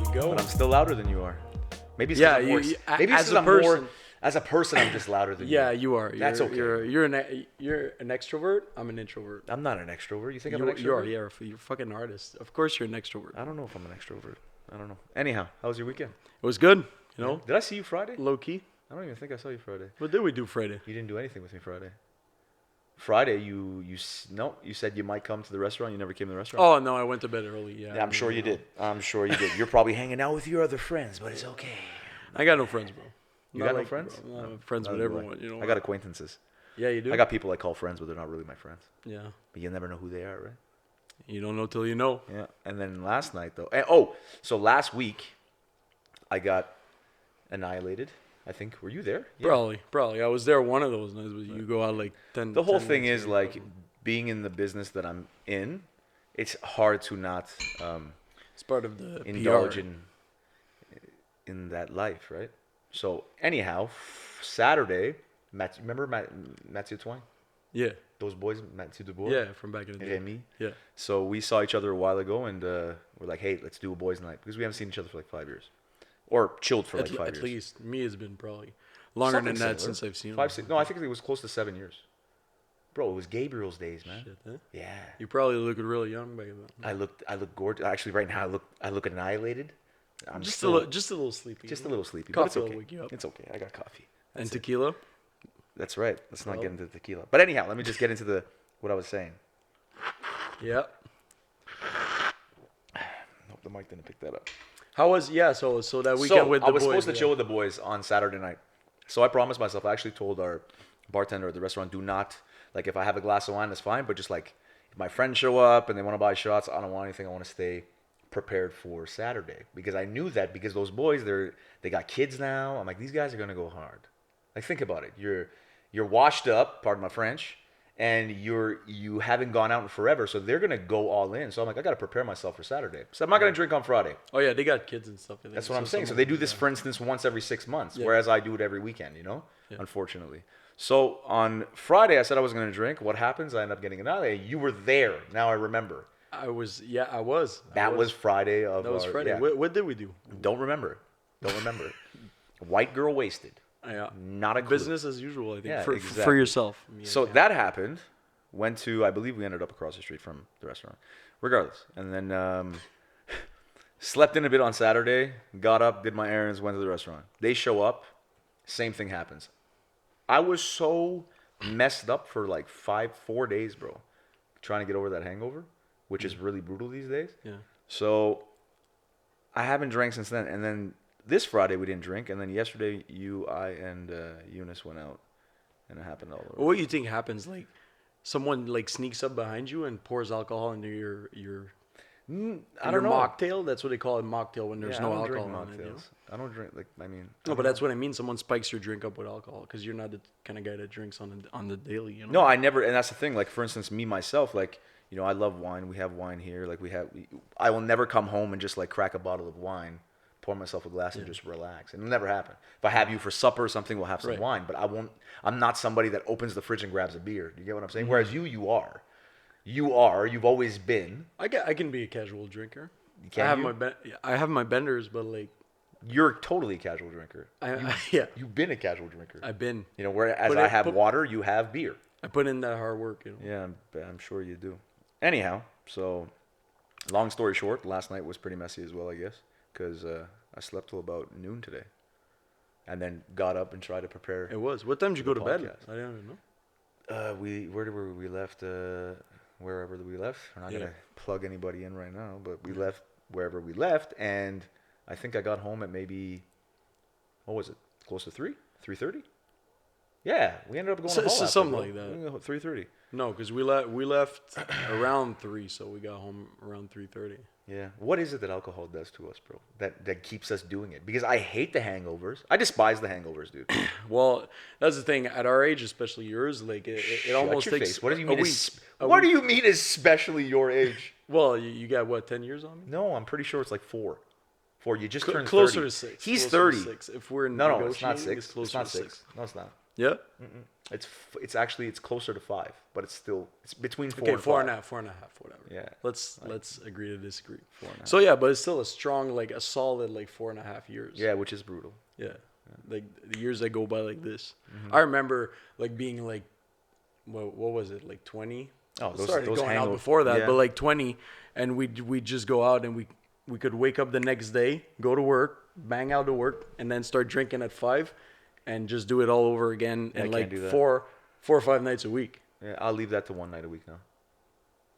you go. But I'm still louder than you are. Maybe it's 'cause I'm more, maybe it's 'cause I'm more, as a person, I'm just louder than you. Yeah, you are. That's okay. You're an extrovert. I'm an introvert. I'm not an extrovert. You think I'm an extrovert? You are. Yeah, you're a fucking artist. Of course, you're an extrovert. I don't know if I'm an extrovert. I don't know. Anyhow, how was your weekend? It was good. You know, Did I see you Friday? low key. I don't even think I saw you Friday. What did we do Friday? You didn't do anything with me Friday. Friday, you said you might come to the restaurant. You never came to the restaurant. Oh no, I went to bed early. Yeah. Yeah, I'm sure you did. I'm sure you did. You're probably hanging out with your other friends, but it's okay. I got no friends, bro. You got no friends? Bro, I'm friends with everyone. You know. I got acquaintances. Yeah, you do. I got people I call friends, but they're not really my friends. Yeah. But you never know who they are, right? You don't know till you know. Yeah. And then last night, though. So last week, I got annihilated. I think. Were you there? Yeah. Probably. I was there one of those nights, but you go out like 10. The whole 10 thing minutes is like being in the business that I'm in. It's hard to not it's part of the indulge PR. in that life, right? So anyhow, Saturday, remember Mathieu Twine? Yeah. Those boys, Mathieu Dubois? Yeah, from back in the day. Remy. Yeah. So we saw each other a while ago, and we're like, hey, let's do a boys' night because we haven't seen each other for like 5 years, or chilled for like 5 years. At least me has been probably longer Something than that similar. since I've seen 5, him. 6. No, I think it was close to 7 years. Bro, it was Gabriel's days, man. Shit, huh? Yeah. You probably look really young back then. I look gorgeous. Actually, right now I look annihilated. I'm Just still, a little sleepy. just a little sleepy. Coffee But it's will okay. wake you up. It's okay. I got coffee. And That's it. tequila. That's right. Let's not Well. get into tequila. But anyhow, let me just get into what I was saying. Yeah. Hope the mic didn't pick that up. How was so that weekend with the I was boys? supposed to chill with the boys on Saturday night. So I promised myself. I actually told our bartender at the restaurant, do not, like, if I have a glass of wine, that's fine. But just like, if my friends show up and they want to buy shots, I don't want anything. I want to stay prepared for Saturday because I knew that because those boys, they got kids now. I'm like, these guys are gonna go hard. Like, think about it. You're washed up, pardon my French, and you haven't gone out in forever, so they're gonna go all in. So I'm like, I gotta prepare myself for Saturday. So I'm not gonna drink on Friday. Oh yeah, they got kids and stuff. That's what I'm saying. So they do this, for instance, once every 6 months, Yeah. whereas I do it every weekend. Yeah. Unfortunately. So on Friday, I said I was gonna drink. What happens? I end up getting annihilated. You were there. Now I remember. I was. Yeah, I was. That was Friday of. That was Friday. Yeah. What did we do? Don't remember. White girl wasted. Yeah. Not a clue. Business as usual. I think Yeah, for exactly. yourself. So that happened. Went to, I believe we ended up across the street from the restaurant. Regardless. And then slept in a bit on Saturday. Got up, did my errands, went to the restaurant. They show up. Same thing happens. I was so messed up for like 4 days, bro. Trying to get over that hangover, which is really brutal these days. Yeah. So I haven't drank since then. And then this Friday we didn't drink. And then yesterday I and Eunice went out. And it happened all over. What do you think happens? Like, someone like sneaks up behind you and pours alcohol into your I don't know. mocktail. That's what they call it, mocktail, when there's Yeah, no I don't alcohol drink in it. You know? mocktails. I don't drink No, but that's what I mean. Someone spikes your drink up with alcohol because you're not the kind of guy that drinks on the daily. You know? No, I never, and that's the thing. Like, for instance, me myself, like, I love wine. We have wine here. Like, I will never come home and just like crack a bottle of wine, pour myself a glass, and just relax. It'll never happen. If I have you for supper or something, we'll have some Right. wine. But I won't. I'm not somebody that opens the fridge and grabs a beer. You get what I'm saying? Whereas you are. You've always been. I can be a casual drinker. Can you? I have my benders, but like You're totally a casual drinker. yeah, You've been a casual drinker. I've been. Whereas But I have but- water, you have beer. I put in that hard work. You know? Yeah, I'm sure you do. Anyhow, so long story short, last night was pretty messy as well, I guess, because I slept till about noon today, and then got up and tried to prepare. It was. What time did you go to bed? podcast. I don't even know. We left? Wherever we left. We're not gonna plug anybody in right now, but we left wherever we left, and I think I got home at maybe, what was it? Close to 3:30. Yeah, we ended up going to Hull after, something bro. like that. 3:30. No, because we left around 3, so we got home around 3:30. Yeah. What is it that alcohol does to us, bro? That keeps us doing it? Because I hate the hangovers. I despise the hangovers, dude. Well, that's the thing. At our age, especially yours, like it Shut almost your takes face. What do you a mean? week. What do you mean, especially your age? Well, you got what, 10 years on me? No, I'm pretty sure it's like 4. 4. You just turned Closer 30. to 6. He's Closer to 30. 6. If we're No, it's not negotiating, 6. closer It's not to 6. No, it's not. Yeah. It's actually it's closer to 5, but it's between 4 Okay, and 4 5. and a half, 4.5, whatever. Yeah. Let's agree to disagree. 4.5. So yeah, but it's still a strong, like a solid, like 4.5 years. Yeah, which is brutal. Yeah. Like the years that go by like this. Mm-hmm. I remember like being like, what was it, like 20? Oh, I started going out hangover- before that, yeah. but like 20, and we just go out and we could wake up the next day, go to work, bang out to work, and then start drinking at 5, and just do it all over again Yeah, I in can't like do that. four or 5 nights a week. Yeah, I'll leave that to one night a week now.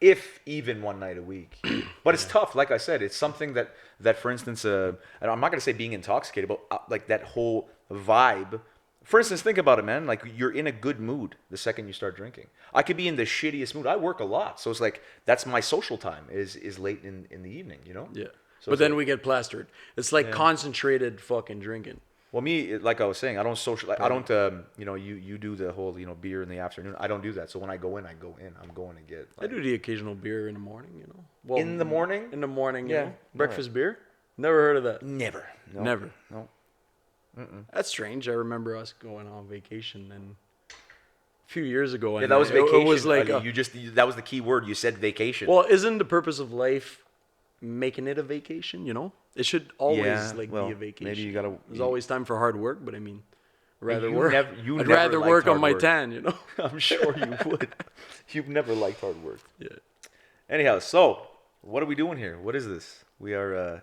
If even one night a week. But it's tough. Like I said, it's something that for instance, and I'm not going to say being intoxicated, but like that whole vibe. For instance, think about it, man. Like you're in a good mood the second you start drinking. I could be in the shittiest mood. I work a lot. So it's like, that's my social time is late in the evening, you know? Yeah. So But it's then like- we get plastered. It's like concentrated fucking drinking. Well, me, like I was saying, I don't social. I don't. You do the whole beer in the afternoon. I don't do that. So when I go in, I go in. I'm going to get. I do the occasional beer in the morning, you know. Well, In the morning? In the morning, you Yeah. know. Breakfast beer? Never heard of that. Never. No. Never. No. That's strange. I remember us going on vacation and a few years ago. Yeah, and that was vacation. It was like, that was the key word. You said vacation. well, isn't the purpose of life making it a vacation? You know, it should always Yeah, be well, a vacation. maybe you gotta- There's always time for hard work, but I mean, rather you work. never- you I'd never rather liked work on hard my work. tan. You know. I'm sure you would. You've never liked hard work. Yeah. Anyhow, so what are we doing here? What is this? We are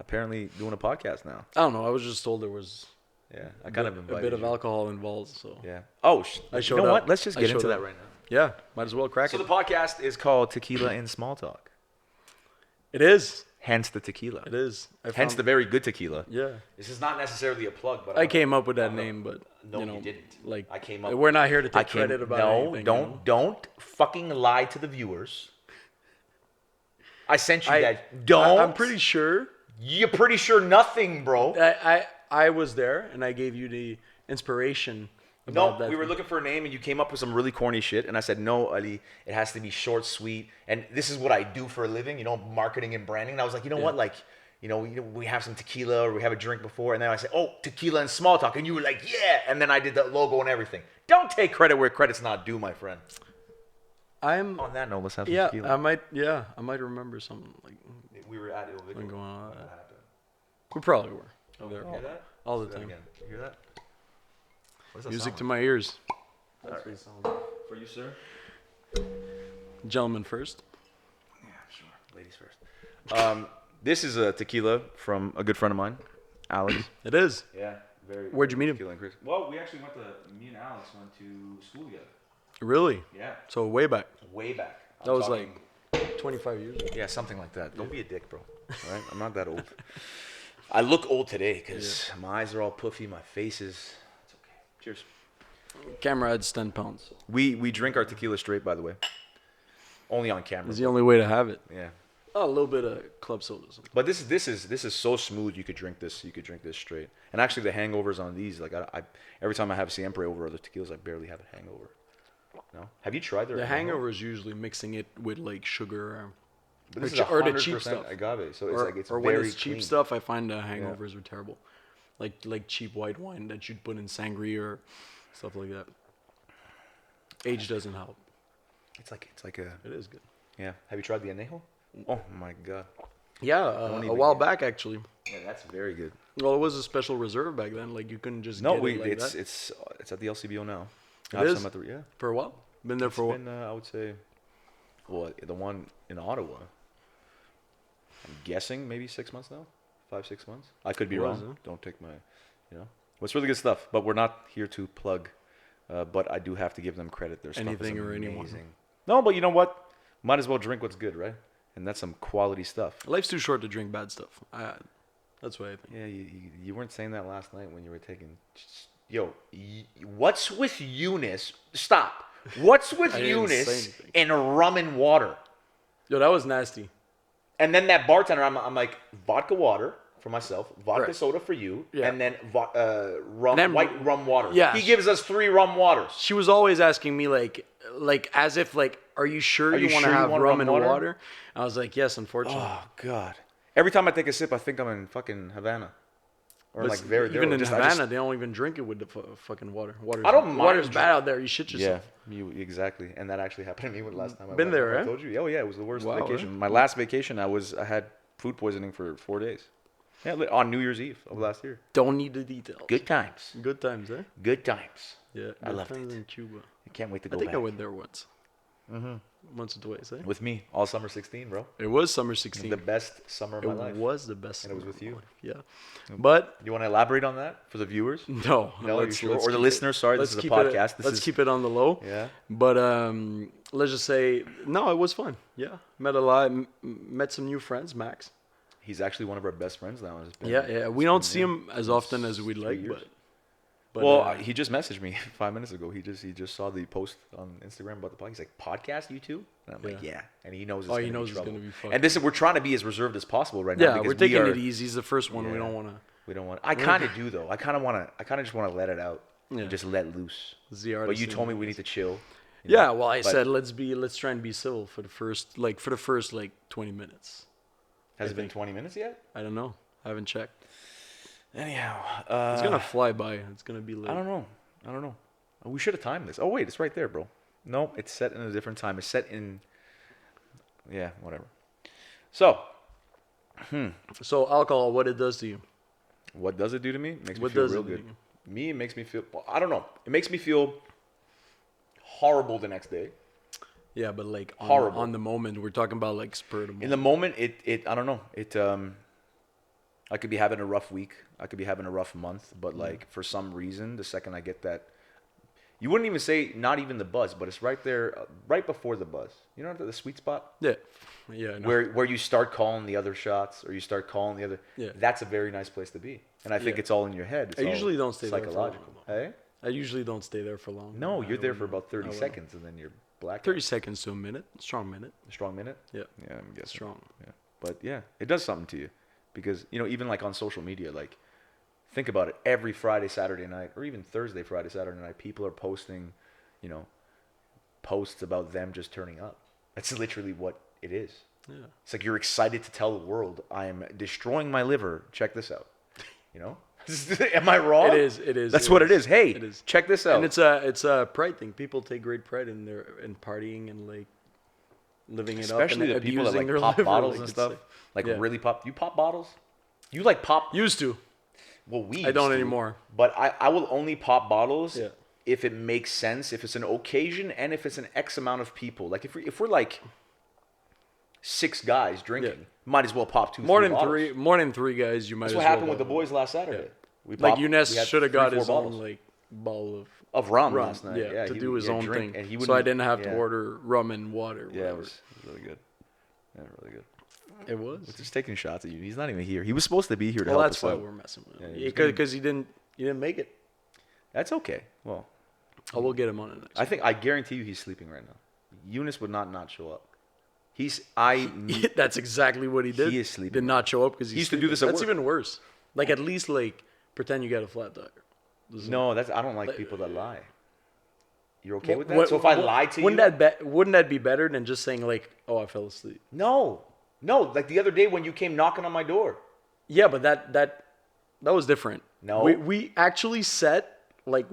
apparently doing a podcast now. I don't know. I was just told there was Yeah, I kind of a invited bit of you. alcohol involved. So Yeah. Oh, I you showed know up. what? Let's just I get showed into up. that right now. yeah, might as well crack So it. the podcast is called Tequila and Small Talk. It is. Hence the tequila. It is. Hence the very good tequila. Yeah. This is not necessarily a plug, but I came up with that name, but No, you know, you didn't. Like I came up. We're not here to I take credit about anything. don't you know? don't fucking lie to the viewers. I sent you I- that. Don't. I'm pretty sure. You're pretty sure nothing, bro. I was there and I gave you the inspiration. No, About that we were thing. looking for a name and you came up with some really corny shit. And I said, no, Ali, it has to be short, sweet. And this is what I do for a living, marketing and branding. And I was like, you know what? Like, we have some tequila or we have a drink before. And then I said, oh, Tequila and Small Talk. And you were like, yeah. And then I did the logo and everything. Don't take credit where credit's not due, my friend. I'm. On that note, let's have some Yeah, tequila. I might remember something like We were at it. going on. We probably were. There Hear that? all the Do that time. again. You hear that? What does that Music sound to my ears. like? For you, sir? Gentlemen first. Yeah, sure. Ladies first. This is a tequila from a good friend of mine, Alex. It is. Yeah, very. Where'd you meet him? Tequila and Chris. Well, we actually me and Alex went to school together. Really? Yeah. So way back. Way back. That was like 25 years ago. Yeah, something like that. Don't be a dick, bro. All right? I'm not that old. I look old today because my eyes are all puffy, my face is. It's okay. Cheers. Camera adds 10 pounds. We drink our tequila straight, by the way. Only on camera. It's the only way to have it. Yeah. Oh, a little bit of club soda. But this is so smooth. You could drink this. You could drink this straight. And actually, the hangovers on these, like I every time I have Siempre over other tequilas, I barely have a hangover. No, have you tried their The hangover is usually mixing it with like sugar But this or the 100% cheap stuff. agave, so it's or very when it's cheap clean. stuff. I find the hangovers are terrible, like cheap white wine that you'd put in sangria or stuff like that. Age doesn't help. It's like a It is good. yeah. Have you tried the anejo? Oh my god. Yeah, Don't a even while get- back actually. Yeah, that's very good. Well, it was a special reserve back then. Like you couldn't just No, get it like that. it's at the LCBO now. It I have is? some at the, yeah. For a while. Been there It's for a while. been I would say, well, the one in Ottawa. I'm guessing maybe 6 months now, 5-6 months. I could be It wrong. was, huh? Don't take my, Well, it's really good stuff. But we're not here to plug. But I do have to give them credit. Their stuff Anything is or amazing. anyone. No, but you know what? Might as well drink what's good, right? And that's some quality stuff. Life's too short to drink bad stuff. That's what I think. Yeah, you weren't saying that last night when you were taking. Yo, what's with Eunice? Stop. What's with I didn't say Eunice anything. and rum and water? Yo, that was nasty. And then that bartender, I'm like, vodka water for myself, vodka Right. soda for you, Yeah. and then rum, And then- white rum water. Yeah. He gives us 3 rum waters. She was always asking me like as if like, are you sure Are you you want to sure you have want rum rum and water? water? I was like, yes, unfortunately. Oh, God. Every time I take a sip, I think I'm in fucking Havana. or But like very even in just, Havana, they don't even drink it with the fucking water. I don't mind Water's bad out there. You shit yeah, yourself. exactly. And that actually happened to me when last time I Been went. there, Remember eh? I told you. Oh yeah, it was the worst Wow, vacation. eh? My last vacation, I had food poisoning for 4 days. Yeah, on New Year's Eve of last year. Don't need the details. Good times. Good times, eh? Good times. Yeah, I good loved times it. in Cuba. I can't wait to I go think back. I went there once. Once or twice, eh? With me, all summer 16, bro. It was summer 16. The best summer of It my life. was the best. And it was summer with of my you. life, Yeah, but You want to elaborate on that for the viewers? no. No, you sure? Or the keep listeners? Sorry, this let's is a keep podcast. Let's keep it on the low. Yeah. But let's just say no. It was fun. Yeah, met a lot. Met some new friends. Max. He's actually one of our best friends now. It's been, Yeah. We don't see him as often as we'd 3 like, years. but Well, he just messaged me 5 minutes ago. He just saw the post on Instagram about the podcast. He's like, "Podcast, you too?" And I'm like, Yeah. "Yeah." And he knows. he knows it's gonna be fun. And this, we're trying to be as reserved as possible right now. yeah, because we're taking we are, it easy. He's the first one. We Yeah. don't want to. We don't want. I kind of do though. I kind of just want to let it out. Yeah. And just let loose. The But artist you in told me us. we need to chill. Yeah, well, I But- said let's try and be civil for the first 20 minutes. Has it been 20 minutes yet? I don't know. I haven't checked. Anyhow, It's gonna fly by. It's gonna be late. I don't know. We should have timed this. Oh wait, it's right there, bro. No, it's set in a different time. It's set in. Yeah, whatever. So, So alcohol, what it does to you? what does it do to me? It makes me What feel does real it do good. to you? Me, it makes me feel. Well, I don't know. It makes me feel horrible the next day. Yeah, but like Horrible. on the moment, we're talking about like spur of the In the moment. moment, it I don't know. I could be having a rough week. I could be having a rough month. But like for some reason, the second I get that, you wouldn't even say not even the buzz, but it's right there, right before the buzz. You know the sweet spot Yeah, I know. where you start calling the other shots or you start calling the other. Yeah. That's a very nice place to be. And I think Yeah. it's all in your head. It's I all usually don't stay there for psychological. long, Hey? I usually don't stay there for long. No, I you're there for wouldn't. about 30 I wouldn't. seconds and then you're black. 30 seconds to a minute. Strong minute. A strong minute. Yeah, Yeah, I'm guessing. strong. Yeah, but yeah, it does something to you because even like on social media, like think about it. Every Friday, Saturday night, or even Thursday, Friday, Saturday night, people are posting, posts about them just turning up. That's literally what it is. Yeah. It's like you're excited to tell the world, I am destroying my liver. Check this out. Am I wrong? It is. It is. That's what it is. Hey, It is. check this out. And it's a pride thing. People take great pride in partying and like living it Especially up the and people that abusing like their pop liver, bottles like, and it's stuff. Like yeah. really pop. You pop bottles? You like pop? Used to. Well, we I don't used to, anymore. But I will only pop bottles Yeah. if it makes sense, if it's an occasion, and if it's an X amount of people. Like if we're like 6 guys drinking, Yeah. might as well pop 2, More 3 than bottles. more than 3 guys. You might. That's as what well happened with the have boys last Saturday. Yeah. We Like popped- we Younes had should have got 3, 4 his bottles own like bottle of rum rum last night. Yeah, to he do would his get own drink, thing. and he So I wouldn't- didn't have to yeah. order rum and water. Yeah, it whatever. was really good. Yeah, really good. It was. Just taking shots at you. He's not even here. He was supposed to be here to Well, help that's us why out. we're messing with Yeah, him. he was gonna- Because you didn't make it. That's okay. Well, I will get him on it next. I guarantee you he's sleeping right now. Eunice would not show up. That's exactly what he did. He is sleeping Did not show up because He used to do this at That's work. even worse. Like at least like pretend you got a flat tire. No, I don't like people that lie. You're okay with that? What- So if I what- lied to you, wouldn't that be better than just saying like, "Oh, I fell asleep"? no, like the other day when you came knocking on my door. Yeah, but that was different. No. we actually said we'd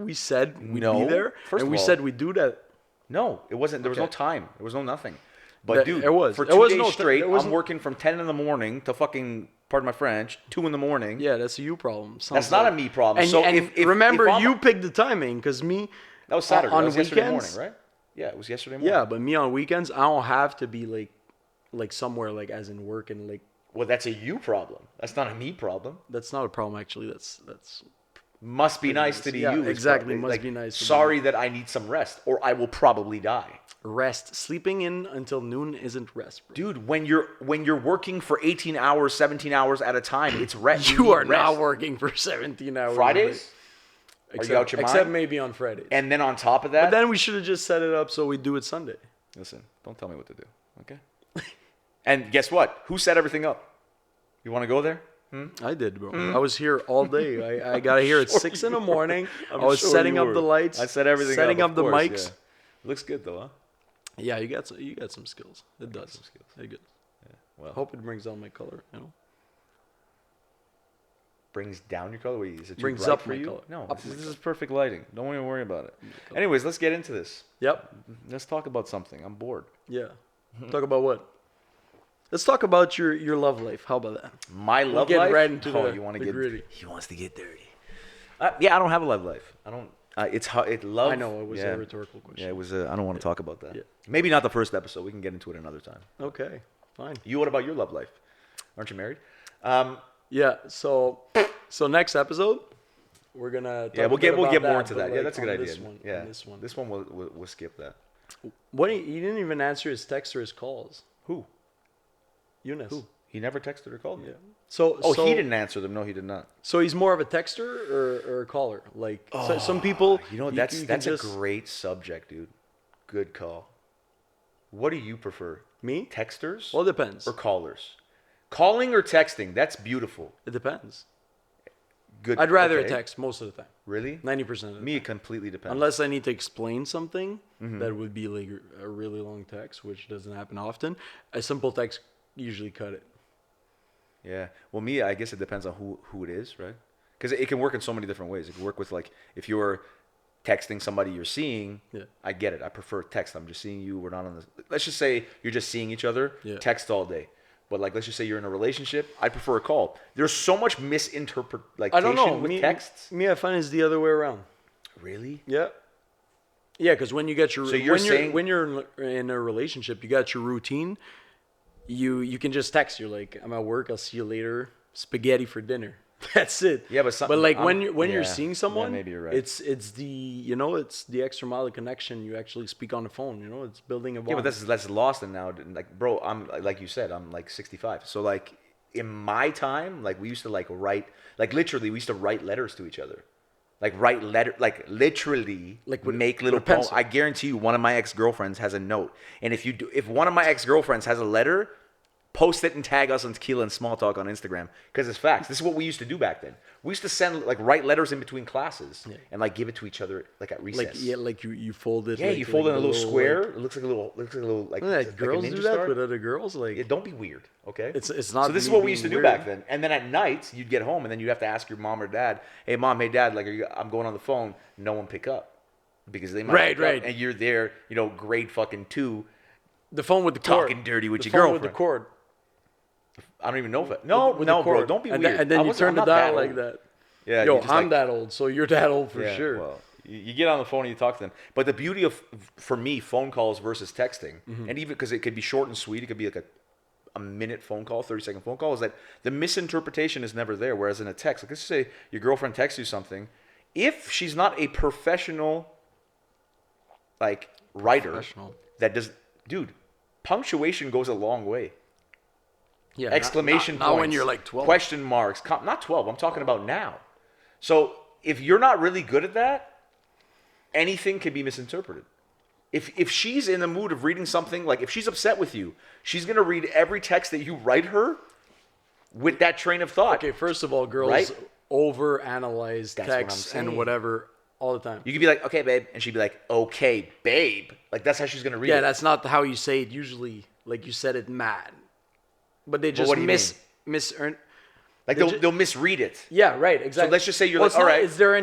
No. be there, First and of we all- said we'd do that. No, it wasn't. There was no Okay. time. There was no nothing. But That- dude, it was. for There 2 was days no- straight, there I'm wasn't- working from 10 in the morning to fucking, pardon my French, 2 in the morning. Yeah, that's a you problem. That's Sounds not like- a me problem. And, So and if remember, I'm- you picked the timing because me. that was Saturday. on That was yesterday weekends. morning, right? Yeah, it was yesterday morning. Yeah, but me on weekends, I don't have to be like somewhere like as in work and like Well, that's a you problem. That's not a me problem. that's not a problem actually. That's Must be nice to be Yeah, you. is exactly, probably- must be nice to be Sorry that I need some rest, or I will probably die. rest. Sleeping in until noon isn't rest, bro. Dude, when you're working for 18 hours, 17 hours at a time, it's rest. You need are not rest. working for 17 hours. Fridays, Except, you out your except mind? maybe on Fridays. and then on top of that, But then we should have just set it up so we do it Sunday. listen, don't tell me what to do, okay? And guess what? Who set everything up? You want to go there? I did, bro. I was here all day. I got here at 6 in the morning. I was Sure setting you up were. the lights. I set everything setting up, up the of course, mics. yeah. Looks good though, huh? Yeah, you got some skills. It does. some skills. It does. Well, Hope it brings down my color. You know. brings down your color? Wait, is it too Brings bright up for my you? color. No, Up this, my this is perfect lighting. Don't even worry about it. color. Anyways, let's get into this. Yep. Let's talk about something. I'm bored. Yeah. Talk about what? Let's talk about your love life. How about that? My love get life? right into oh, the- you want to the get gritty. He wants to get dirty. Yeah, I don't have a love life. I don't. It's hard. It love. I know it was yeah, a rhetorical question. Yeah, it was. I don't want to talk about that. Yeah. Maybe not the first episode. We can get into it another time. Okay, fine. You, what about your love life? Aren't you married? Yeah. So next episode, we're gonna. Talk Yeah, we'll get more into but, that. Yeah, like, that's a good on idea. This one, yeah, on this one. This one we'll skip that. What? He didn't even answer his text or his calls. Who? Eunice. Who? He never texted or called me. Yeah. So. Oh, so, he didn't answer them. No, he did not. So he's more of a texter or a caller. Like some people. You know, you that's can a just- great subject, dude. Good call. What do you prefer? Me? Texters Well, it depends. or callers? Calling or texting? That's beautiful. It depends. Good. I'd rather okay. a text most of the time. Really? 90% of the Me, time. it completely depends. Unless I need to explain something, that would be like a really long text, which doesn't happen often. A simple text usually cut it. Yeah. Well, me, I guess it depends on who it is, right? Because it can work in so many different ways. It can work with, like, if you're texting somebody you're seeing, Yeah. I get it. I prefer text. I'm just seeing you. We're not on the. Let's just say you're just seeing each other. Yeah. Text all day. But, like, let's just say you're in a relationship. I prefer a call. There's so much misinterpretation I don't know. with Me, texts. Me, I find it's the other way around. Really? Yeah. Yeah, because when you get your So you're saying- when you're in a relationship, you got your routine. You can just text. You're like, I'm at work. I'll see you later. Spaghetti for dinner. That's it. Yeah, but like I'm- when you're yeah. seeing Yeah, someone, maybe you're right. it's the extra mile of connection. You actually speak on the phone. It's building a bond. Yeah, but that's lost and now. Like, bro, I'm like you said, I'm like 65. So, like, in my time, like, we used to like write, like, literally, we used to write letters to each other. Like, write letter, like, literally, Like make with little a pencil. I guarantee you, one of my ex-girlfriends has a note, and if one of my ex-girlfriends has a letter, post it and tag us on Tequila and Small Talk on Instagram, because it's facts. This is what we used to do back then. We used to send, like, write letters in between classes and, like, give it to each other, like, at recess. like you fold it. Yeah, like, you fold it in a the little square. Like, it looks like a little like, yeah, like a girls ninja do that star. with other girls. Like Yeah, don't be weird, okay? It's not. So this is me what we being used to do weird. back then. And then at night, you'd get home, and then you'd have to ask your mom or dad, "Hey, mom, hey, dad, like, I'm going on the phone." No one pick up because they might Right, pick up, right. and you're there, grade fucking 2. The phone with the cord. Talking dirty with the your phone with the girlfriend. cord. I don't even know if it. No, With no, the bro, cord. don't be and weird. Then, and then you turn I'm the not dial that like old. that. Yeah, Yo, you just, I'm like, that old, so you're that old for yeah, sure. Well, you get on the phone and you talk to them. But the beauty of, for me, phone calls versus texting, and even because it could be short and sweet, it could be like a minute phone call, 30-second phone call, is that the misinterpretation is never there. Whereas in a text, like, let's say your girlfriend texts you something, if she's not a professional, like, writer, Professional. that does, dude, punctuation goes a long way. Yeah, Exclamation not points. when you're like 12. Question marks. Not 12. I'm talking about now. So if you're not really good at that, anything can be misinterpreted. If she's in the mood of reading something, like if she's upset with you, she's going to read every text that you write her with that train of thought. Okay, first of all, girls Right? overanalyze That's what I'm texts saying. and whatever all the time. You could be like, "Okay, babe," and she'd be like, "Okay, babe." Like, that's how she's going to read Yeah, it. that's not how you say it usually. Like you said it mad. But they just what do you misearn. Like, they they'll misread it. Yeah, right, exactly. let's just say you're well, like, it's not- all right. It's their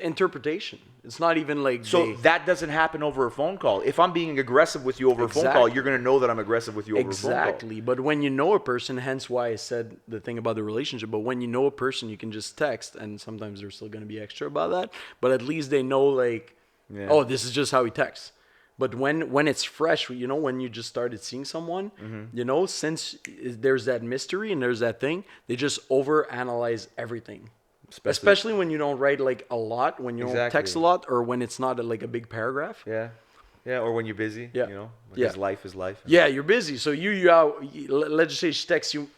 interpretation. It's not even like So that doesn't happen over a phone call. If I'm being aggressive with you over a phone call, Exactly. you're going to know that I'm aggressive with you over a phone call. exactly. But when you know a person, hence why I said the thing about the relationship. But when you know a person, you can just text, and sometimes they're still going to be extra about that. But at least they know, like, Yeah. oh, this is just how he texts. But when it's fresh, when you just started seeing someone, since there's that mystery and there's that thing, they just overanalyze everything. Especially when you don't write like a lot, when you don't text a lot, or when it's not like a big paragraph. Yeah. Yeah, or when you're busy, Yeah. because life is life. Yeah, you're busy. So let's just say she texts you,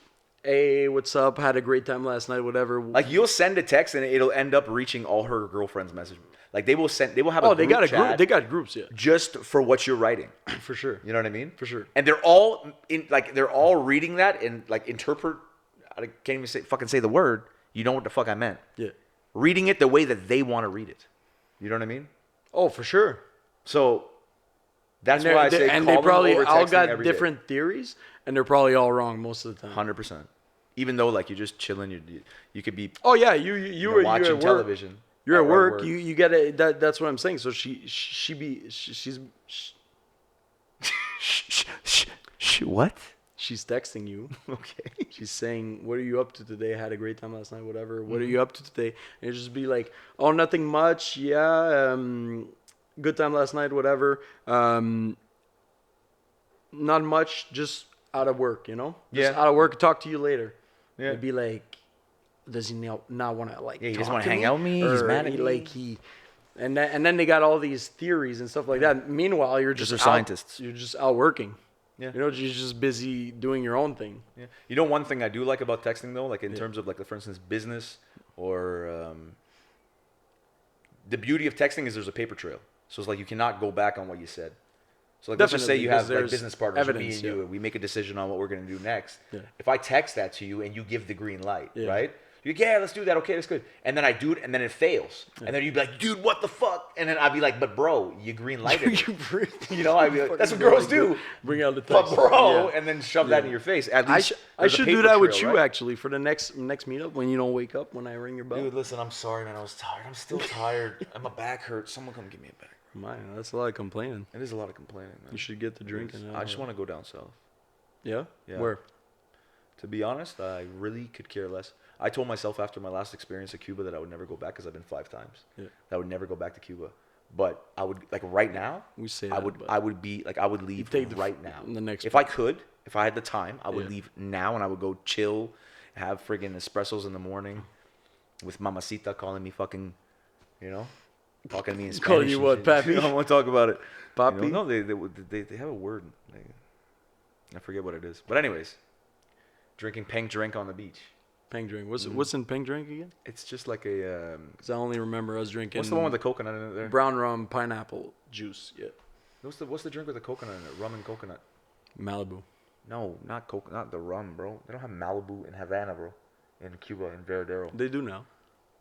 hey, what's up? Had a great time last night, whatever. Like, you'll send a text and it'll end up reaching all her girlfriend's message. Like, they will have a they group got a chat group. They got groups, yeah, just for what you're writing. for sure. You know what I mean? For sure. And they're all they're all reading that and, like, interpret. I can't even say the word. You know what the fuck I meant. Yeah. Reading it the way that they want to read it. You know what I mean? Oh, for sure. So that's And why I say and call they probably them over all texting got every day. different theories, and they're probably all wrong most of the time. 100%. Even though like you're just chilling, you could be Oh yeah, you were watching at work. television. You're at or work. You get it. That's what I'm saying. So she's What? she's texting you. Okay. She's saying, "What are you up to today? I had a great time last night. Whatever. What are you up to today?" And you just be like, "Oh, nothing much. Yeah, good time last night. Whatever. Not much. Just out of work. You know. Just Yeah. out of work. Talk to you later." Yeah. It'd be like, does he not want to like? Yeah, he talk doesn't wanna to hang me? out with me? He's Or mad at me? Like he. And then they got all these theories and stuff like that. Meanwhile, you're just They're out, scientists. You're just out working. Yeah. You know, you're just busy doing your own thing. Yeah. You know, one thing I do like about texting though, like in terms of like, for instance, business or the beauty of texting is there's a paper trail. So it's like you cannot go back on what you said. So like let's just say Definitely, you because have like there's business partners, me evidence, and you, yeah. and we make a decision on what we're gonna do next. Yeah. If I text that to you and you give the green light, Yeah. right? You're like, yeah, let's do that. Okay, that's good. And then I do it, and then it fails. And then you'd be like, dude, what the fuck? And then I'd be like, but bro, you green lighted it. You know, I'd be like, that's what girls do. Bring out the But text. bro, Yeah. and then shove that in your face. At I, least I should do that with you right? actually for the next meetup when you don't wake up when I ring your bell. Dude, listen, I'm sorry, man. I was tired. I'm still tired. And my back hurts. Someone come give me a back. Mine, that's a lot of complaining. It is a lot of complaining, man. You should get to drinking. I just want to go down south. Yeah? Yeah. Where? To be honest, I really could care less. I told myself after my last experience at Cuba that I would never go back because I've been 5 times. Yeah. That I would never go back to Cuba. But I would like right now. We say I that, would. but I would be like I would leave take the right now. the next If I could, if I had the time, I would Yeah. leave now and I would go chill, have friggin' espressos in the morning, with Mamacita calling me fucking, you know, talking to me in Spanish. Calling you and what, shit. papi? I don't want to talk about it. Papi? You know, no, they have a word. I forget what it is. But anyways, drinking pink drink on the beach. Pink drink. What's in pink drink again? It's just like a. Because I only remember us drinking. What's the one with the coconut in it there? brown rum pineapple juice? Yeah. What's the drink with the coconut in it? Rum and coconut. Malibu. No, not coconut. Not the rum, bro. They don't have Malibu in Havana, bro. In Cuba, in Veradero. They do now.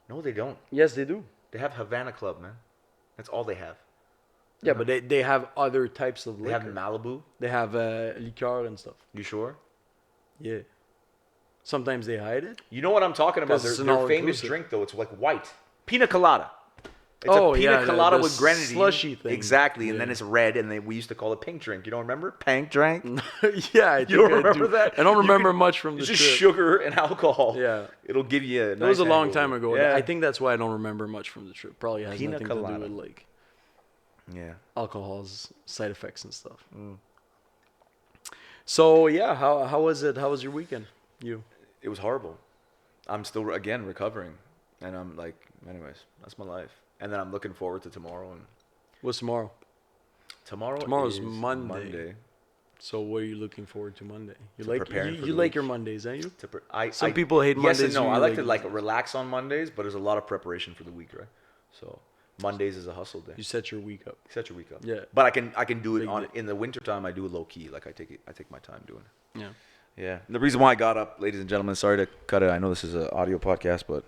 No, they don't. Yes, they do. They have Havana Club, man. That's all they have. Yeah, but they have other types of They liquor. have Malibu. They have liqueur and stuff. You sure? Yeah. Sometimes they hide it. You know what I'm talking about? 'Cause it's Their an famous all-inclusive. drink, though, it's like white. Pina colada. It's Oh, a pina yeah, colada the with grenadine. slushy thing. Exactly, and then Yeah. it's red, and we used to call it pink drink. You don't remember? Pink drink? Yeah, I think You don't I remember do. that? I don't You remember could- much from the It's trip. just sugar and alcohol. Yeah. It'll give you a That was a nice long hangover. time ago. Yeah. I think that's why I don't remember much from the trip. Probably has Pina nothing colada. to do with like Yeah. alcohol's side effects and stuff. Mm. So yeah, how was it? How was your weekend? You? It was horrible. I'm still, again, recovering. And I'm like, anyways, that's my life. And then I'm looking forward to tomorrow. And What's tomorrow? Tomorrow's is Monday. So what are you looking forward to Monday? You To like preparing for you the like week. your Mondays, don't you? Some I- people hate yes Mondays. and no. you I like to like like relax on Mondays, but there's a lot of preparation for the week, right? So Mondays is a hustle day. You set your week up. Set your week up. Yeah. But I can do it Big on day. in the wintertime. I do it low key. Like I take my time doing it. Yeah. Yeah. The reason why I got up, ladies and gentlemen, sorry to cut it. I know this is an audio podcast, but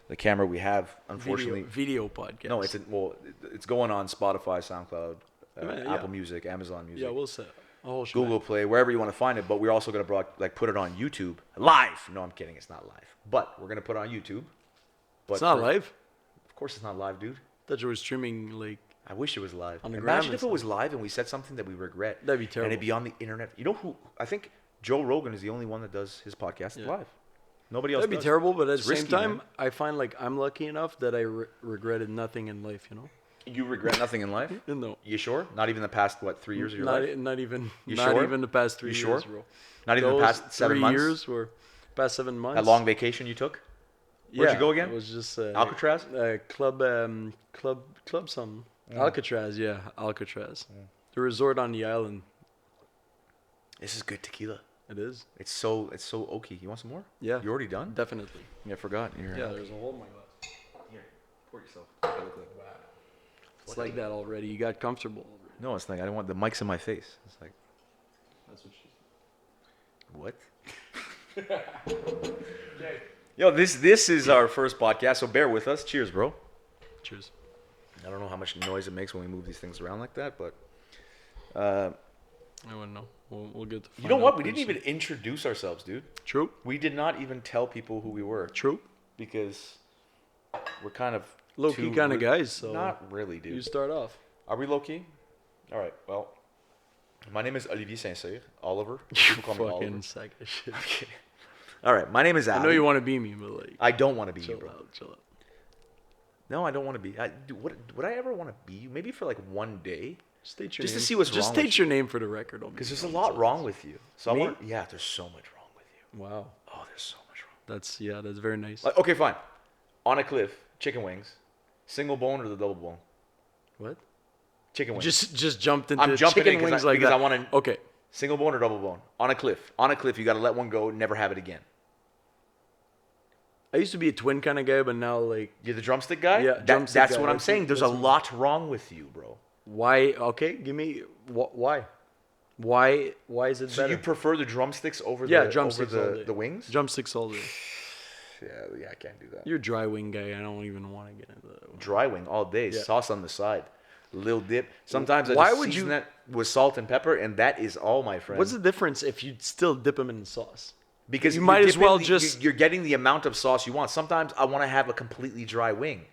the camera we have, unfortunately, Video podcast. no, it's going on Spotify, SoundCloud, Yeah. Apple Music, Amazon Music, Yeah, we'll set a whole Google Play, wherever you want to find it. But we're also gonna put it on YouTube live. No, I'm kidding. It's not live, but we're gonna put it on YouTube. But It's not for- live. Of course, it's not live, dude. Thought you were streaming like. I wish it was live. On the gram Imagine and if it was live and we said something that we regret. That'd be And terrible. it'd be on the internet. You know who? I think Joe Rogan is the only one that does his podcast Yeah. live. Nobody else That'd be does. terrible, but at It's the same risky, time, man. I find like I'm lucky enough that I regretted nothing in life. You know. You regret nothing in life? No. You sure? Not even the past, 3 years of your Not life? not even You not sure? even the past 3 You years, sure? bro. Not even the Those past 7 3 months? years were past 7 months. That long vacation you took? Where'd you go again? It was just Alcatraz? club something. Alcatraz, yeah, Alcatraz. The resort on the island. This is good tequila. It is. It's so oaky. You want some more? Yeah. You already done? Definitely. Yeah, I forgot. You're, Yeah, there's a hole in my glass. Here, pour yourself. It's like that already. You got comfortable already. No, it's like I don't want the mics in my face. It's like, That's what she what? Yo, this is our first podcast, so bear with us. Cheers, bro. I wouldn't know. We'll get to You find know what? out We didn't pretty even introduce ourselves, dude. soon. True. We did not even tell people who we were True. because we're kind of Low-key kind of guys, so not really, dude. you start off. Are we low key? All right. Well, my name is Olivier St-Cyr. Oliver. You People call me fucking Oliver. sack of shit. Okay. All right. My name is Ali. I know you want to be me, but like, I don't want to be you, chill bro. out, chill out. No, I don't want to be. Would I ever want to be you? Maybe for like one day, State your just name. to see what's just wrong. state with your name for the record. Because there's a lot wrong with you. So Me? I want. Yeah, there's so much wrong with you. Wow. Oh, there's so much wrong. That's very nice. Like, okay, fine. On a cliff, chicken wings, single bone or the double bone? What? Chicken wings. Just jumped into I'm jumping chicken in wings like because that. I want to. Okay. Single bone or double bone? On a cliff. On a cliff, you got to let one go, never have it again. I used to be a twin kind of guy, but now like, You're the drumstick guy? Yeah, drumstick that's guy. what I'm That's saying. me. There's a That's me. lot wrong with you, bro. why? Okay, give me why? Why is it So better? you prefer the drumsticks over Yeah, the drumsticks all over day. the wings? Drumsticks all day. Yeah, I can't do that. You're a dry wing guy. I don't even want to get into that one. Dry wing all day, Yeah. sauce on the side, little dip. Sometimes I Why just would season you- that with salt and pepper, and that is all, my friend. What's the difference if you still dip them in the sauce? Because you you're might as dipping well the- just- you're getting the amount of sauce you want. Sometimes I want to have a completely dry wing.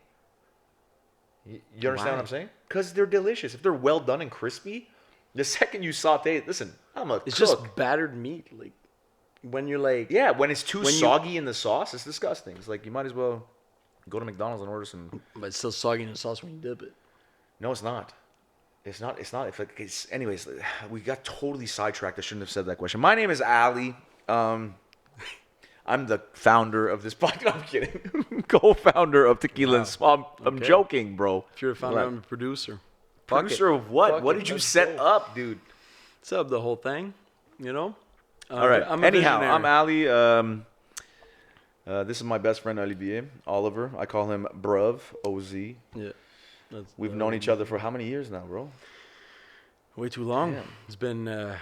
You understand Why? what I'm saying? Because they're delicious. If they're well done and crispy, the second you saute it, listen, I'm a It's cook. just battered meat. Like when you're like, Yeah, when it's too When you- soggy in the sauce, it's disgusting. It's like you might as well go to McDonald's and order some. but it's still soggy in the sauce when you dip it. No, it's not. It's not. It's not. If like, it's, anyways, we got totally sidetracked. I shouldn't have said that question. My name is Ali. I'm the founder of this podcast. I'm kidding. Co-founder of Tequila and Small. I'm Okay. joking, bro. If you're a founder, Right. I'm a producer. Producer of what? Fuck What it, did you let's set go. up, dude? Set up the whole thing, you know. All right. I'm a Anyhow, visionary. I'm Ali. This is my best friend Olivier Oliver. I call him Bruv OZ. Yeah. We've known each other for how many years now, bro? Way too long. Yeah. It's been at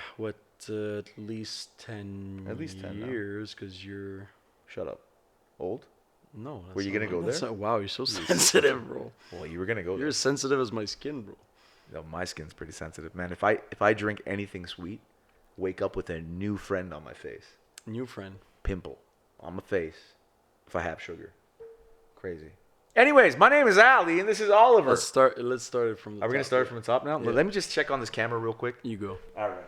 least 10 At least 10 now. years because you're Shut up. Old? no. Were you gonna go that's there? not- wow, you're so sensitive, bro. Well, you were gonna go You're there. as sensitive as my skin, bro. No, my skin's pretty sensitive, man. If I drink anything sweet, wake up with a new friend on my face. New friend. Pimple on my face. If I have sugar. Crazy. Anyways, my name is Ali, and this is Oliver. Let's start it from the Are we gonna top. start from the top now? Yeah. Let me just check on this camera real quick. You go. All right.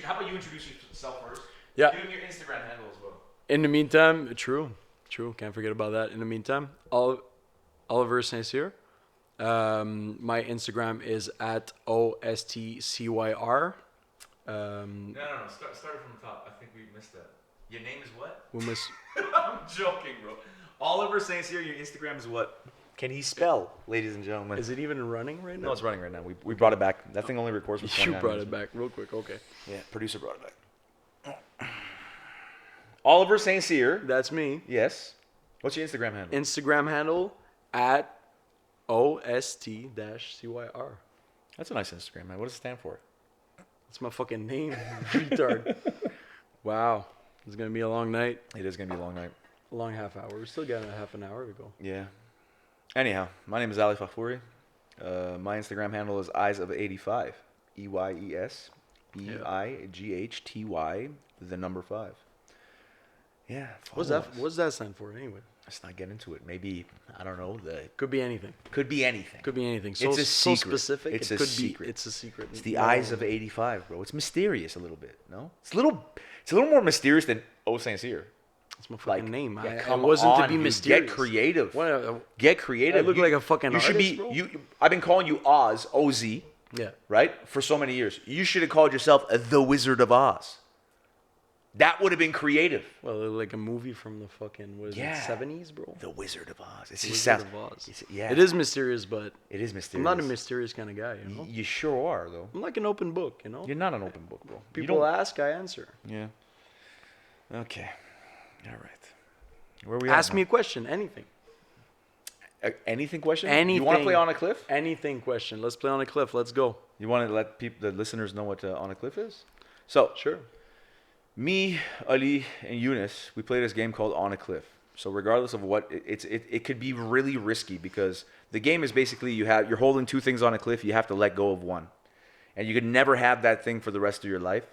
How about you introduce yourself first? Yeah. Give him your Instagram handle as well. In the meantime, true. Can't forget about that. In the meantime, Oliver St-Cyr. My Instagram is at OSTCYR. No. Start from the top. I think we missed that. Your name is what? We miss. I'm joking, bro. Oliver St-Cyr, your Instagram is what? Can he spell, ladies and gentlemen? Is it even running right now? No, it's running right now. We brought it back. That thing only records for 29 You brought minutes. it back real quick. Okay. Yeah, producer brought it back. Oliver St-Cyr. That's me. Yes. What's your Instagram handle? Instagram handle at OST-CYR. That's a nice Instagram, man. What does it stand for? That's my fucking name, retard. Wow. It's going to be a long night. It is going to be a long night. A long half hour. We still got a half an hour to go. Yeah. Anyhow, my name is Ali Fafouri. My Instagram handle is eyes of 85. EYES EIGHTY the number 5. Yeah. What's that stand for anyway? Let's not get into it. Maybe, I don't know. Could be anything. Could be anything. Could be anything. It's a so secret. specific. It's it a could secret. Be, it's a secret. It's the eyes of 85, bro. It's mysterious a little bit, no? It's a little more mysterious than O St-Cyr. It's my fucking Like, name. yeah, I come wasn't on, to be dude. mysterious. Get creative. What, Get creative. I look like a fucking You should artist, be. bro? I've been calling you Oz, O-Z, yeah. right, for so many years. You should have called yourself the Wizard of Oz. That would have been creative. Well, like a movie from the fucking, what is Yeah. it, 70s, bro? The Wizard of Oz. It Wizard just sounds. of Oz. Yeah. It is mysterious, but It is mysterious. I'm not a mysterious kind of guy, you know? You sure are, though. I'm like an open book, you know? You're not an open book, bro. You People don't- ask, I answer. Yeah. Okay. All right. Where are we at Ask now? me a question, anything. Anything question? You Anything. want to play on a cliff? Anything question. Let's play on a cliff. Let's go. You want to let the listeners know what on a cliff is? So, Sure. me, Ali, and Eunice, we play this game called On a Cliff. So regardless of what, it could be really risky because the game is basically you're holding two things on a cliff. You have to let go of one, and you could never have that thing for the rest of your life.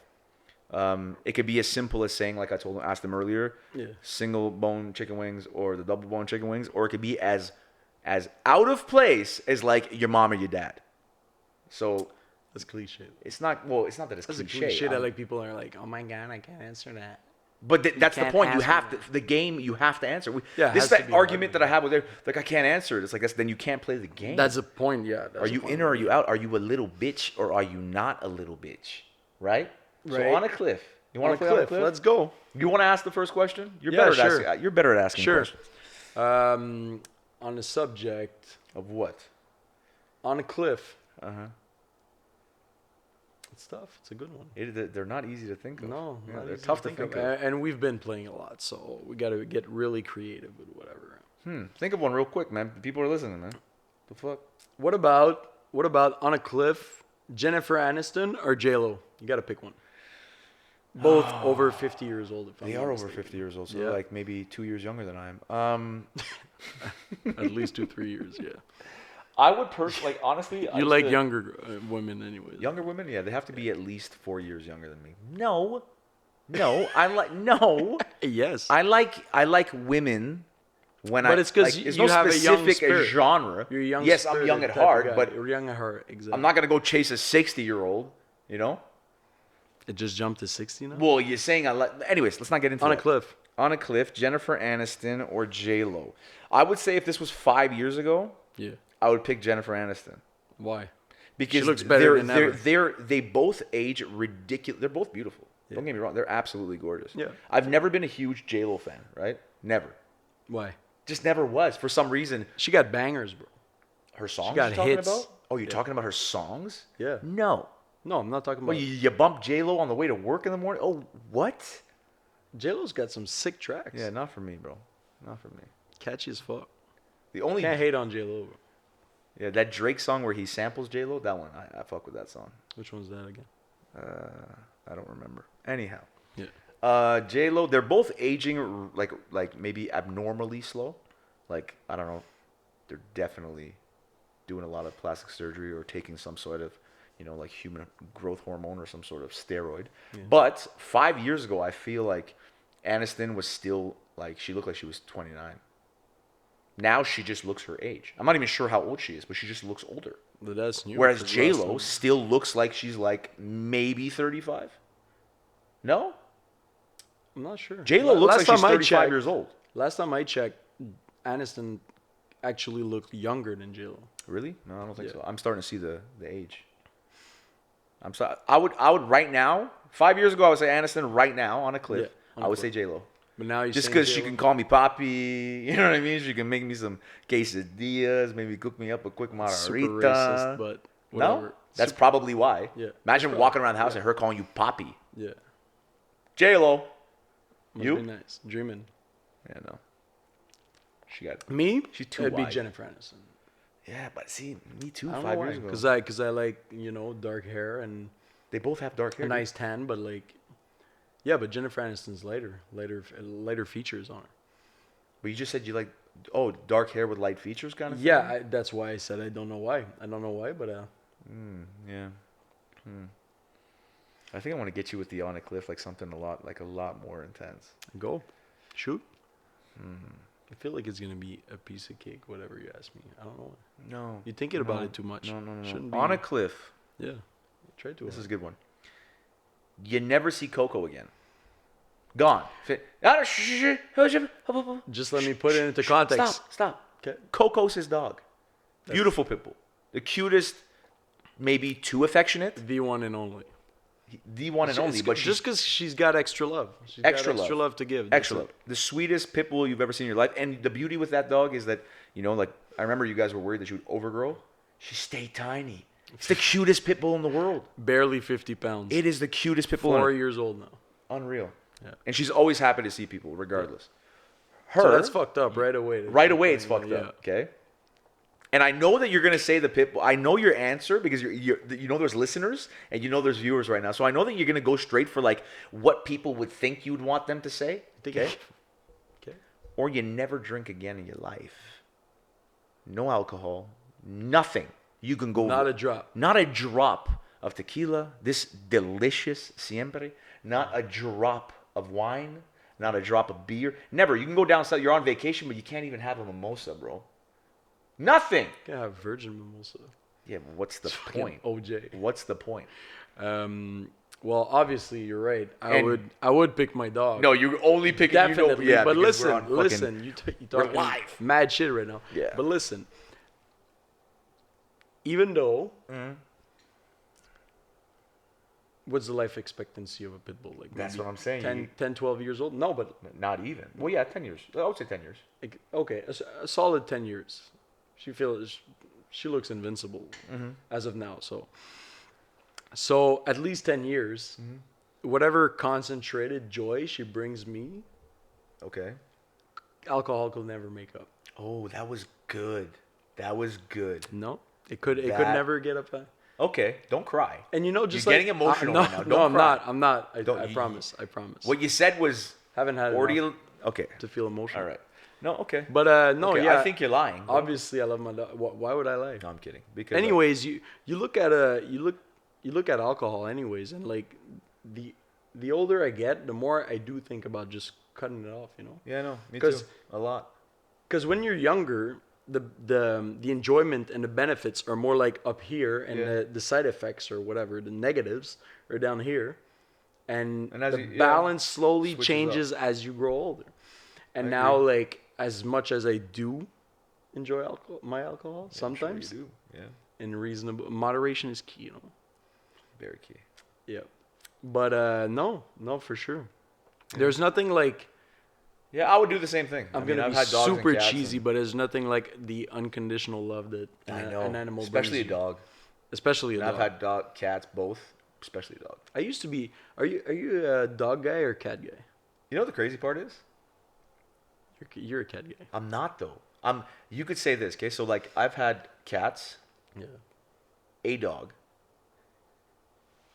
It could be as simple as saying, like I asked them earlier, single bone chicken wings or the double bone chicken wings, or it could be as out of place as like your mom or your dad. So That's cliche. it's not that it's That's cliche. a cliche that like people are like, oh my god, I can't answer that. But that's the can't point. You answer have to the game. You have to answer. Yeah, it This is has to that be argument hard. that I have with them. Like I can't answer it. It's like then you can't play the game. That's the point. Yeah. Are you in or are you out? Are you a little bitch or are you not a little bitch? Right. So Right. on a cliff. You want to play cliff. on a cliff? Let's go. You want to ask the first question? You're Yeah, better sure. at asking. You're better at asking Sure. questions. On the subject, Of what? on a cliff. Uh-huh. It's tough. It's a good one. They're not easy to think of. No, Yeah, not they're easy tough to think of. And we've been playing a lot, so we got to get really creative with whatever. Think of one real quick, man. People are listening, man. The fuck? What about on a cliff, Jennifer Aniston or J-Lo? You got to pick one. Both over 50 years old. If I'm They not are over mistaken. 50 years old, so Yeah. they're like maybe 2 years younger than I am. At least 2-3 years. Yeah. I would like honestly. You like younger women, anyways. Younger women? Yeah, they have to be at least 4 years younger than me. No, I like no. Yes. I like women when But it's 'cause there's you no have a young specific spirit. genre. You're a young. Yes, I'm young spirited at type of heart, guy. but You're young at heart. Exactly. I'm not gonna go chase a 60-year-old. You know? It just jumped to 60 now. Well, you're saying I like. Anyways, let's not get into On a that. cliff. On a cliff, Jennifer Aniston or J-Lo. I would say if this was 5 years ago, Yeah. I would pick Jennifer Aniston. Why? Because She looks better than they both age ridiculous. They're both beautiful. Don't get me wrong. They're absolutely gorgeous. Yeah. I've never been a huge J-Lo fan, right? Never. Why? Just never was. For some reason, She got bangers, bro. her songs got you're talking hits. about? Oh, you're talking about her songs? Yeah. No. No, I'm not talking Well, about. you bump J-Lo on the way to work in the morning? Oh, what? J-Lo's got some sick tracks. Yeah, not for me, bro. Not for me. Catchy as fuck. The only Can't hate on J-Lo, bro. Yeah, that Drake song where he samples J-Lo, that one, I fuck with that song. Which one's that again? I don't remember. Anyhow. Yeah. J-Lo, they're both aging like maybe abnormally slow. Like, I don't know. They're definitely doing a lot of plastic surgery or taking some sort of, like human growth hormone or some sort of steroid. Yeah. But 5 years ago, I feel like Aniston was still, like, she looked like she was 29. Now she just looks her age. I'm not even sure how old she is, but she just looks older. But that's new. Whereas because J-Lo last time- still looks like she's like maybe 35. No? I'm not sure. J-Lo looks Last like she's time I 35 checked- years old. Last time I checked, Aniston actually looked younger than J-Lo. Really? No, I don't think Yeah. so. I'm starting to see the age. I'm sorry. I would right now. 5 years ago, I would say Aniston. Right now, on a cliff, Yeah, on I a would cliff. say J-Lo. But now you Just because she can call me Papi, you know what I mean? She can make me some quesadillas, maybe cook me up a quick margarita. super racist, but whatever. No, that's probably why. Yeah. Imagine walking around the house and her calling you Papi. Yeah. J-Lo. Must You? be nice. Dreaming. Yeah, no. She got. Me? She's too It'd be wide. Jennifer Aniston. Yeah, but see, me too. I don't 5 know years why. ago. Because I like dark hair and They both have dark hair. a nice tan, but like, yeah, but Jennifer Aniston's lighter features on her. But you just said you like, dark hair with light features kind of thing? Yeah, that's why I said I don't know why. I don't know why, but Yeah. I think I want to get you with the on a cliff, like something a lot more intense. go, shoot. I feel like it's gonna be a piece of cake, whatever you ask me. I don't know. No. You're thinking about it too much. No. Shouldn't be. On a cliff. Yeah. Try to. This is a good one. You never see Coco again. Gone. Just let me put it into context. Stop. Okay. Coco's his dog. Beautiful pit bull. The cutest, maybe too affectionate. The one and only. The one and only. But just because she's got extra love. She's Extra got extra love. love to give. That's Extra love. it. The sweetest pit bull you've ever seen in your life. And the beauty with that dog is that, like, I remember you guys were worried that she would overgrow. She stayed tiny. It's the cutest pit bull in the world. Barely 50 pounds. It is the cutest pit bull. 4 years old now. Unreal. Yeah. And she's always happy to see people, regardless. Her, So that's fucked up right away. right away, it's fucked up. Okay. And I know that you're gonna say the pit bull. I know your answer because there's listeners and there's viewers right now. So I know that you're gonna go straight for like what people would think you'd want them to say. Okay. Okay. Or you never drink again in your life. No alcohol. Nothing. You can go. Not a drop. Not a drop of tequila, this delicious siempre, not a drop of wine, not a drop of beer. Never. You can go down south, you're on vacation, but you can't even have a mimosa, bro. Nothing. You can have virgin mimosa. Yeah, but what's the It's fucking point? OJ. What's the point? Well, obviously you're right. And- I would pick my dog. No, you only pick Definitely. You know, yeah, but because we're on listen. fucking- You we're talking live. mad shit right now. Yeah. But listen. Even though, what's the life expectancy of a pit bull? Like That's maybe what I'm saying. 10, 12 years old? No, but Not even. Well, yeah, 10 years. I would say 10 years. like, okay, a solid 10 years. She looks invincible as of now. So at least 10 years, whatever concentrated joy she brings me, Okay. alcohol could never make up. Oh, that was good. That was good. No, it could That- never get up. Okay, don't cry. And you know, just You're like getting emotional no, right now. no, Don't I'm cry. not. I'm not. I Don't- promise. I promise. What you said was Haven't had already. enough Okay. to feel emotional. All right. No, okay. But no, Okay, yeah. I think you're lying. bro. Obviously, I love my dog. Why would I lie? No, I'm kidding. Because Anyways, you look at you look at alcohol anyways, and like the older I get, the more I do think about just cutting it off. You know, yeah, no, me 'Cause- too. A lot. because when you're younger, the enjoyment and the benefits are more like up here, and Yeah. the side effects or whatever, the negatives are down here, and And as the you- yeah, balance slowly switches changes as you grow older. And I now, agree. like as much as I do enjoy alcohol, I'm sure sometimes you do. Yeah, in reasonable moderation is key, you know. very key. Yeah, but no, for sure. There's nothing like Yeah, I would do the same thing. I'm I mean, gonna I've be had dogs and super cats cheesy, and- but there's nothing like the unconditional love that I know, an animal especially a brings you. dog. Especially a And dog. I've had cats, both, especially a dog. I used to be. Are you a dog guy or cat guy? You know what the crazy part is? You're a cat guy. I'm not though. You could say this, okay? So like I've had cats, Yeah. a dog.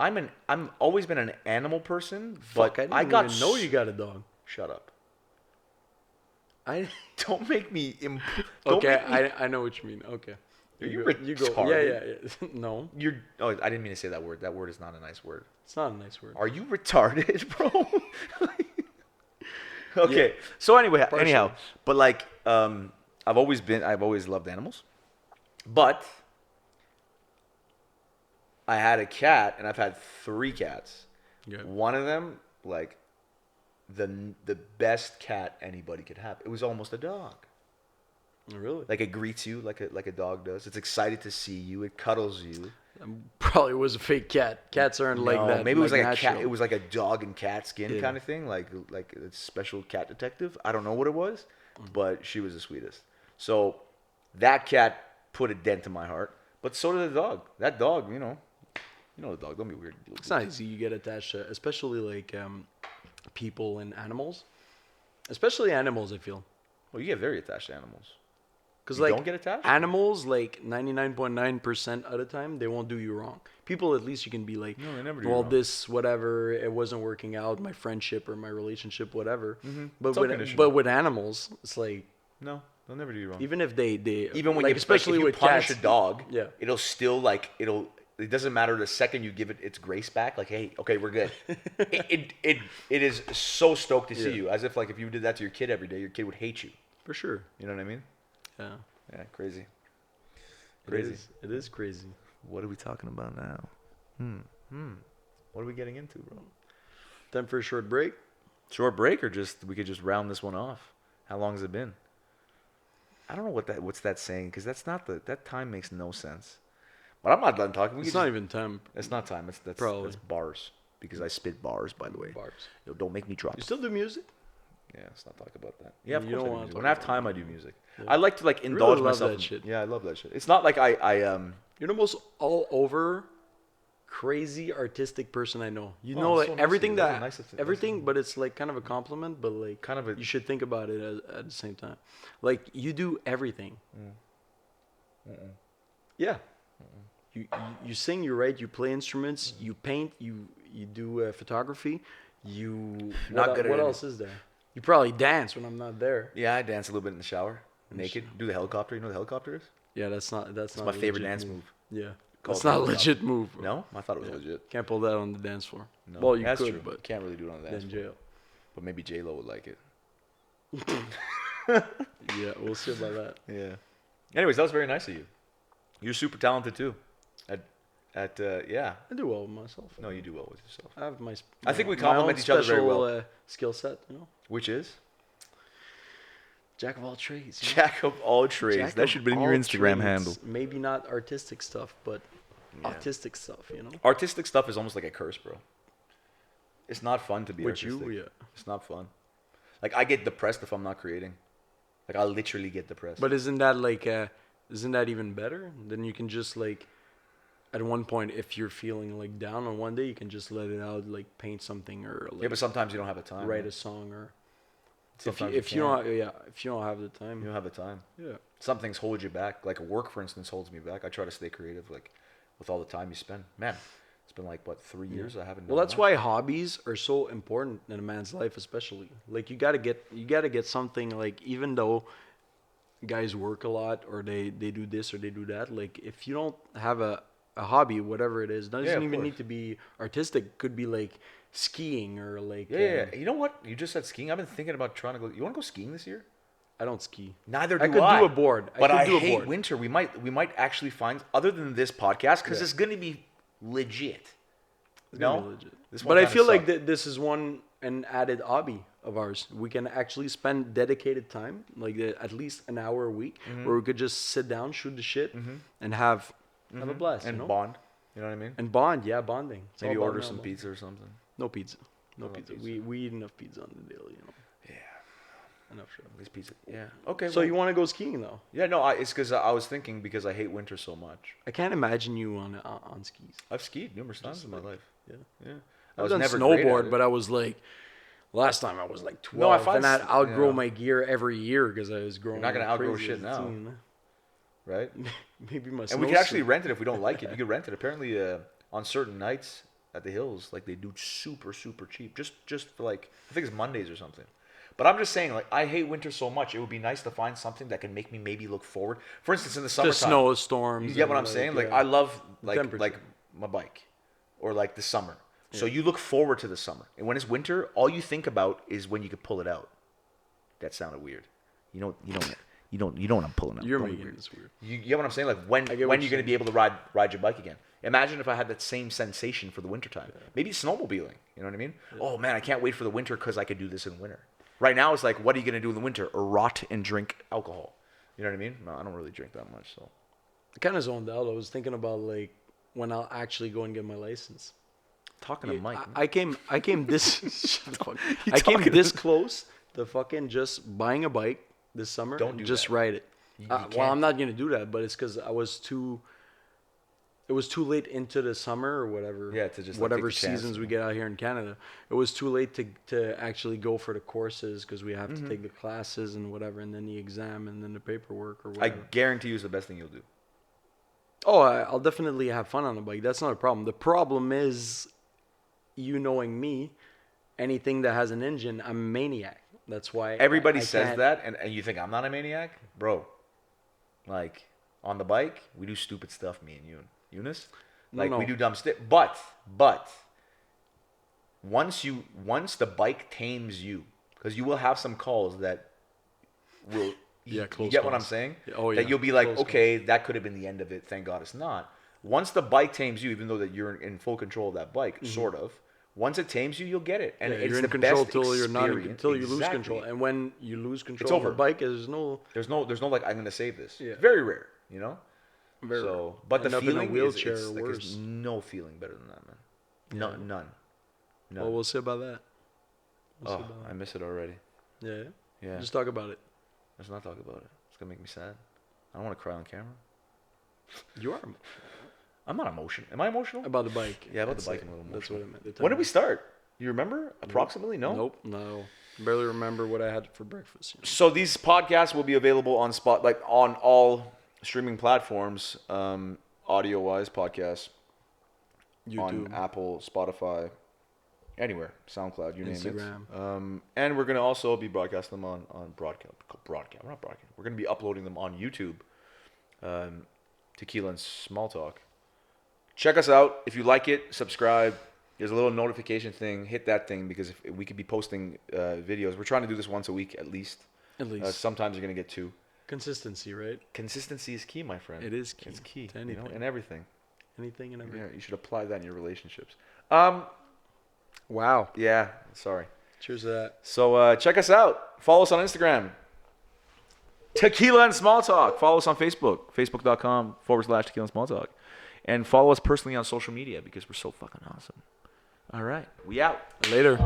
I'm always been an animal person, but Fuck, I didn't got even know you got a dog. Shut up. I Don't make me okay. I know what you mean. Okay. Are you You go. retarded? Yeah. No, Oh, I didn't mean to say that word. That word is not a nice word. it's not a nice word. Are you retarded, bro? Okay. Yeah. So anyway, Partially. anyhow, but like I've always loved animals. But I had a cat and I've had 3 cats. Yeah. One of them like the best cat anybody could have. It was almost a dog. Really? Like it greets you like a dog does. It's excited to see you. It cuddles you. Probably was a fake cat. Cats aren't like No, that. maybe it was like natural. a cat. It was like a dog and cat skin Yeah. kind of thing, like a special cat detective. I don't know what it was, but she was the sweetest. So that cat put a dent in my heart, but so did the dog. That dog, you know the dog. Don't be weird. It's not easy. You get attached to, especially like people and animals. Especially animals, I feel. Well, you get very attached to animals. Because You like don't get attached? animals, like 99.9% of the time, they won't do you wrong. People, at least you can be like, No, they never do well, wrong. this whatever, it wasn't working out, my friendship or my relationship, whatever. But It's with unconditional. but with animals, it's like No, they'll never do you wrong. even if they Even when like, you especially if you with punish cats, a dog, yeah. it'll still like It doesn't matter the second you give it its grace back. Like, hey, okay, we're good. it is so stoked to see Yeah. you, as if like if you did that to your kid every day, your kid would hate you. for sure. You know what I mean? Yeah, Yeah, crazy. It is crazy. What are we talking about now? What are we getting into, bro? Time for a short break. Short break, or we could just round this one off? How long has it been? I don't know what's that saying, because that time makes no sense. But I'm not done talking. It's not even time. It's not time. That's Probably. that's bars, because I spit bars. By the way, Bars. Yo, don't make me drop. You still do music? Yeah, let's not talk about that. Yeah, of You course don't I do wanna music. talk When I have about time, I do music. I like to like indulge love myself. that shit. Yeah, I love that shit. It's not like I You're the most all over crazy artistic person I know. You Oh, know, that's like so nice of everything you. That's that a nice of- everything, but it's like kind of a compliment, but like Kind of a- you should think about it at the same time. Like you do everything. Yeah. You sing, you write, you play instruments, you paint, you do photography. Not good at What it. else is there? You probably dance when I'm not there. Yeah, I dance a little bit in the shower, naked. Do the helicopter. You know what the helicopter is? Yeah, that's not It's my favorite dance move. Yeah. That's not a legit move, bro. No, I thought it was Yeah. legit. Can't pull that on the dance floor. No, Well, you that's could, true. but You can't really do it on the dance then floor. jail. But maybe J Lo would like it. Yeah, we'll see about that. Yeah. Anyways, that was very nice of you. You're super talented too. Yeah. I do well with myself. No, you do well with yourself. I have my. I think we my complement own each other very special, well. Skill set, you know. Which is Jack of all trades. You know? Jack of all trades. Jack That of should have been in your all Instagram trades. handle. Maybe not artistic stuff, but Yeah. autistic stuff. You know. Artistic stuff is almost like a curse, bro. It's not fun to be With artistic. you, yeah. It's not fun. Like I get depressed if I'm not creating. Like I literally get depressed. But isn't that even better? Then you can just like, at one point, if you're feeling like down on one day, you can just let it out, like paint something or like yeah, but sometimes you don't have the time. write man. a song or. Sometimes if you don't, if you don't have the time, You don't have the time. yeah. Some things hold you back. Like work, for instance, holds me back. I try to stay creative, like with all the time you spend. Man, it's been like what 3 years I haven't. Well, done that's much. why hobbies are so important in a man's life, especially. Like you gotta get something, like even though guys work a lot or they do this or they do that. Like if you don't have a hobby, whatever it is, doesn't Yeah, of even course. need to be artistic. Could be like skiing or like. Yeah. You know what? You just said skiing. I've been thinking about trying to go. You want to go skiing this year? I don't ski. Neither do I I. could do a board. But I could do a hate board. winter. We might actually find other than this podcast because Yeah. it's gonna be legit. It's gonna No? be legit. This But one I kinda feel like sucked. this is an added hobby of ours. We can actually spend dedicated time, like at least an hour a week, Mm-hmm. where we could just sit down, shoot the shit, and have a blast, and you know? bond. You know what I mean? And bond, yeah, bonding. It's Maybe all about order now, some man. pizza or something. No pizza. No Not pizza. pizza. We eat enough pizza on the daily, you know. Yeah, Enough shit. at least pizza. Yeah. Okay. So well- you want to go skiing though? Yeah, no. It's because I was thinking because I hate winter so much. I can't imagine you on skis. I've skied numerous times in my life. Yeah. Yeah. I I've was done never great at snowboard, it. but I was like, last time I was like 12, No, I find and I'd outgrow yeah. my gear every year because I was growing. You're not gonna like outgrow crazy shit as a now. teen. right? Maybe my. And we can actually snowsuit. rent it if we don't like it. You can rent it. Apparently, on certain nights at the hills, like they do super cheap. Just for like I think it's Mondays or something. But I'm just saying, like I hate winter so much. It would be nice to find something that can make me maybe look forward. For instance, in the The summertime, snowstorms. you get what and, I'm saying? Like yeah. I love like temperature. my bike, or like the summer. So you look forward to the summer, and when it's winter, all you think about is when you can pull it out. That sounded weird. You know what I'm pulling out. You're Don't be making weird. this weird. You get what I'm saying? Like when I get when what you're you're gonna be able to ride your bike again. Imagine if I had that same sensation for the wintertime. Maybe snowmobiling. You know what I mean? Oh man, I can't wait for the winter because I could do this in winter. Right now it's like, what are you gonna do in the winter? Rot and drink alcohol. You know what I mean? No, I don't really drink that much. So I kind of zoned out. I was thinking about like when I'll actually go and get my license. talking to Mike. I came this shut the fuck. You I came talking to- this close to fucking just buying a bike this summer. Don't and do just that. ride it. You Well, can't. I'm not gonna do that, but it's because it was too late into the summer or whatever. Yeah, to just, like, whatever take the chance, seasons we yeah. get out here in Canada. It was too late to actually go for the courses because we have Mm-hmm. to take the classes and whatever, and then the exam and then the paperwork or I whatever. guarantee you it's the best thing you'll do. Oh, I'll definitely have fun on the bike. That's not a problem. The problem is, you knowing me, anything that has an engine, I'm a maniac. That's why Everybody I says can't- that, and you think I'm not a maniac, bro. Like on the bike, we do stupid stuff. Me and you, Eunice. Like No. we do dumb stuff. But once the bike tames you, because you will have some calls that will. Yeah, you close get what I'm calls. saying? Oh, That yeah, you'll be like, close okay, that could have been the end of it. Thank God it's not. Once the bike tames you, even though that you're in full control of that bike, sort of. Once it tames you, you'll get it, and Yeah, it's you're in the control best till you're not in, experience. until you lose Exactly. control. And when you lose control It's of the over. bike, there's no There's no like I'm gonna save this. Yeah. Very rare, you know. very So, but the end up in a feeling wheelchair is or like, there's worse. no feeling better than that, man. No, Yeah. none. Well, we'll see about that. We'll see Oh, about I miss it already. that. Yeah. Yeah. Just talk about it. Let's not talk about it. It's gonna make me sad. I don't want to cry on camera. You are I'm not emotional. Am I emotional? about the bike. Yeah, about I'd the bike say. I'm a little That's what I meant. The When did we timing. start? You remember approximately? No. Nope. No. Barely remember what I had for breakfast. So these podcasts will be available on on all streaming platforms, audio-wise podcasts, on YouTube. Apple, Spotify, anywhere, SoundCloud, you name Instagram. it. And we're gonna also be broadcasting them on broadcast. We're not broadcasting. We're gonna be uploading them on YouTube. Tequila and Small Talk. Check us out. If you like it, subscribe. There's a little notification thing. Hit that thing because if we could be posting videos. We're trying to do this once a week at least. At least. Sometimes you're going to get 2. Consistency, right? Consistency is key, my friend. It is key. It's key To anything. in everything. Anything and everything. Yeah, you should apply that in your relationships. Wow. Yeah, sorry. Cheers to that. So check us out. Follow us on Instagram. Tequila and Small Talk. Follow us on Facebook. Facebook.com/Tequila and Small Talk. And follow us personally on social media because we're so fucking awesome. All right. We out. Later.